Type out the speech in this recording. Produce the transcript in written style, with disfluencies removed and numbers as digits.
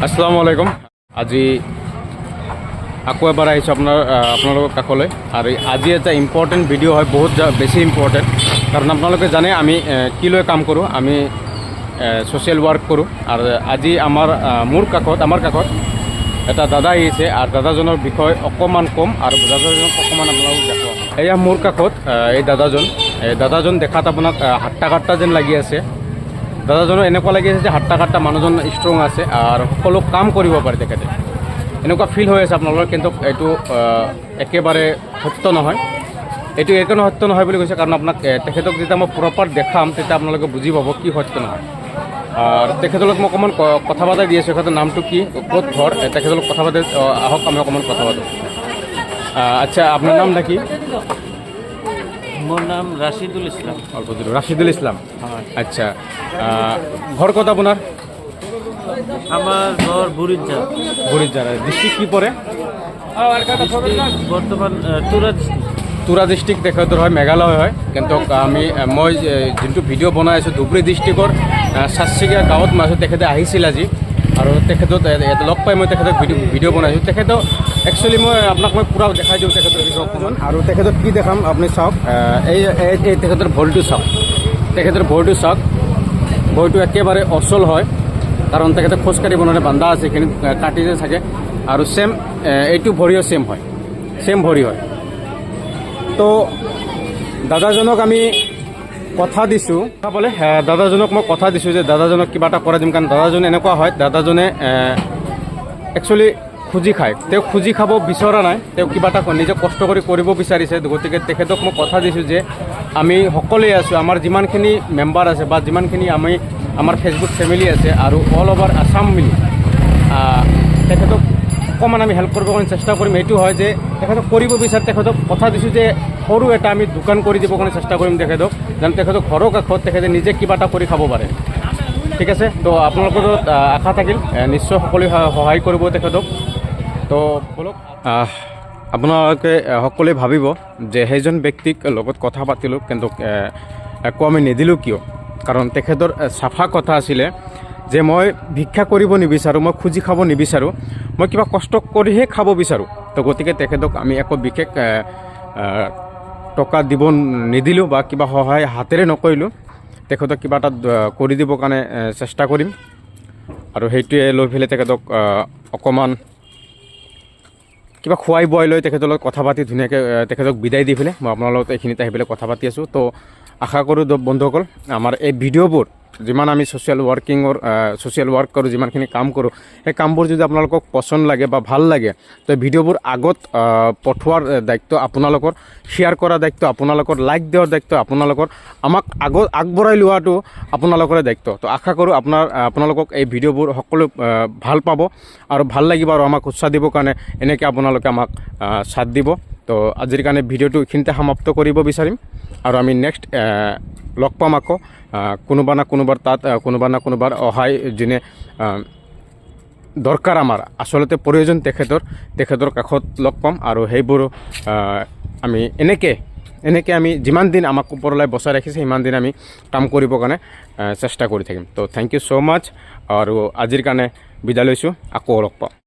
আসসালামু আলাইকুম। আজি আকৌ এবাৰ আহিছোঁ আপোনালোকৰ কাষলৈ আৰু আজি এটা ইম্পৰ্টেণ্ট ভিডিঅ' হয়, বহুত বেছি ইম্পৰ্টেণ্ট। কাৰণ আপোনালোকে জানে আমি কি লৈ কাম কৰোঁ, আমি ছ'চিয়েল ৱৰ্ক কৰোঁ। আৰু আজি আমাৰ কাষত এটা দাদা আহিছে আৰু দাদাজনৰ বিষয়ে অকণমান কম আৰু দাদাজনক অকণমান আপোনালোকক দেখুৱাম। এয়া মোৰ কাষত এই দাদাজন দেখাত আপোনাক হাট্টা যেন লাগি আছে। দাদাজনৰ এনেকুৱা লাগি আছে যে হাট্টা মানুহজন ষ্ট্ৰং আছে আৰু সকলো কাম কৰিব পাৰে তেখেতে, এনেকুৱা ফিল হৈ আছে আপোনালোকৰ। কিন্তু এইটো একেবাৰে সত্য নহয়। এইটো এইকাৰণে সত্য নহয় বুলি কৈছে কাৰণ আপোনাক তেখেতক যেতিয়া মই প্ৰপাৰ দেখাম তেতিয়া আপোনালোকে বুজি পাব কি সত্য নহয়। আৰু তেখেতৰ লগত মই অকণমান কথা পাতি দি আছোঁ। তেখেতৰ নামটো কি, ক'ত ঘৰ, তেখেতৰ লগত কথা পাতি আহক আমি অকণমান কথা পাতোঁ। আচ্ছা, আপোনাৰ নামটা কি? মোর নাম রাশিদুল ইসলাম। রাশিদুল ইসলাম, আচ্ছা। ঘর কত আপনার? আমার ঘর বুড়িরঝাড়। ডিস্ট্রিক্ট কি পড়ে? বর্তমান তুরা ডিস্ট্রিক্ট তেখেতৰ হয়, মেঘালয় হয়। কিন্তু মই যোনটো ভিডিঅ' বনাই আছোঁ ধুবুৰী ডিষ্ট্ৰিক্টৰ চাচিগা গাঁৱত মই আছোঁ। তেখেতে আহিছিল আজি আৰু তেখেতক লগ পাই মই তেখেতক ভিডিঅ' বনাইছোঁ। তেখেতক একচুৱেলি মই আপোনাক পুৰা দেখাই দিওঁ তেখেতৰ বিষয়ে অকণমান। আৰু তেখেতক কি দেখাম আপুনি চাওক, এই তেখেতৰ ভৰিটো চাওক, ভৰিটো একেবাৰে অচল হয় কাৰণ তেখেতে খোজকাঢ়িব নোৱাৰে, বান্ধা আছে, এইখিনি কাটি যে থাকে। আৰু এইটো ভৰিও ছেম ভৰি হয়। তো দাদাজনক আমি কথা দিছোঁ বোলে, দাদাজনক মই কথা দিছোঁ যে দাদাজনক কিবা এটা কৰাই দিম। কাৰণ দাদাজনে এনেকুৱা হয়, দাদাজনে একচুৱেলি খুজি খায়। তেওঁ খুজি খাব বিচৰা নাই, তেওঁ কিবা এটা নিজে কষ্ট কৰি কৰিব বিচাৰিছে। গতিকে তেখেতক মই কথা দিছোঁ যে আমি সকলোৱে আছোঁ, আমাৰ যিমানখিনি মেম্বাৰ আছে বা যিমানখিনি আমাৰ ফেচবুক ফেমিলি আছে আৰু অল অভাৰ আছাম মিলি তেখেতক অকণমান আমি হেল্প কৰিবৰ কাৰণে চেষ্টা কৰিম। এইটো হয় যে তেখেতক কৰিব বিচাৰে, তেখেতক কথা দিছোঁ যে সৰু এটা আমি দোকান কৰি দিবৰ কাৰণে চেষ্টা কৰিম তেখেতক, যেন তেখেতক ঘৰৰ কাষত তেখেতে নিজে কিবা এটা কৰি খাব পাৰে। ঠিক আছে, তো আপোনালোকৰ আশা থাকিল নিশ্চয় সকলোৱে সহায় কৰিব তেখেতক। তো বলক, আপোনালোকে সকলোৱে ভাবিব যে সেইজন ব্যক্তিক লগত কথা পাতিলোঁ কিন্তু একো আমি নিদিলোঁ কিয়? কাৰণ তেখেতৰ চাফা কথা আছিলে যে মই ভিক্ষা কৰিব নিবিচাৰোঁ, মই খুজি খাব নিবিচাৰোঁ, মই কিবা কষ্ট কৰিহে খাব বিচাৰোঁ। তো গতিকে তেখেতক আমি একো বিশেষ টকা দিব নিদিলোঁ বা কিবা সহায় হাতেৰে নকৰিলোঁ। তেখেতক কিবা এটা কৰি দিবৰ কাৰণে চেষ্টা কৰিম। আৰু সেইটোৱে লৈ পেলাই তেখেতক অকণমান কিবা খুৱাই বোৱাই লৈ তেখেতৰ লগত কথা পাতি ধুনীয়াকৈ তেখেতক বিদায় দি পেলাই মই আপোনাৰ লগত এইখিনিতে আহি পেলাই কথা পাতি আছোঁ। তো আশা কৰোঁ বন্ধুসকল, আমাৰ এই ভিডিঅ'বোৰ যিমান আমি ছ'চিয়েল ৱৰ্ক কৰোঁ, যিমানখিনি কাম কৰোঁ, সেই কামবোৰ যদি আপোনালোকক পচন্দ লাগে বা ভাল লাগে, তো ভিডিঅ'বোৰ আগত পঠোৱাৰ দায়িত্ব আপোনালোকৰ, শ্বেয়াৰ কৰাৰ দায়িত্ব আপোনালোকৰ, লাইক দিয়াৰ দায়িত্ব আপোনালোকৰ, আমাক আগবঢ়াই লোৱাটো আপোনালোকৰে দায়িত্ব। তো আশা কৰোঁ আপোনালোকক এই ভিডিঅ'বোৰ সকলো ভাল পাব আৰু ভাল লাগিব আৰু আমাক উৎসাহ দিবৰ কাৰণে এনেকৈ আপোনালোকে আমাক সাথ দিব। তো আজিৰ কাৰণে ভিডিঅ'টো এইখিনিতে সমাপ্ত কৰিব বিচাৰিম আৰু আমি নেক্সট লগ পাম আকৌ কোনোবা না কোনোবাৰ সহায় যোনে দৰকাৰ, আমাৰ আচলতে প্ৰয়োজন তেখেতৰ কাষত লগ পাম। আৰু সেইবোৰ আমি এনেকৈ আমি যিমান দিন আমাক ওপৰলৈ বচাই ৰাখিছে সিমান দিন আমি কাম কৰিবৰ কাৰণে চেষ্টা কৰি থাকিম। তো থেংক ইউ ছ' মাছ আৰু আজিৰ কাৰণে বিদায় লৈছোঁ, আকৌ লগ পাম।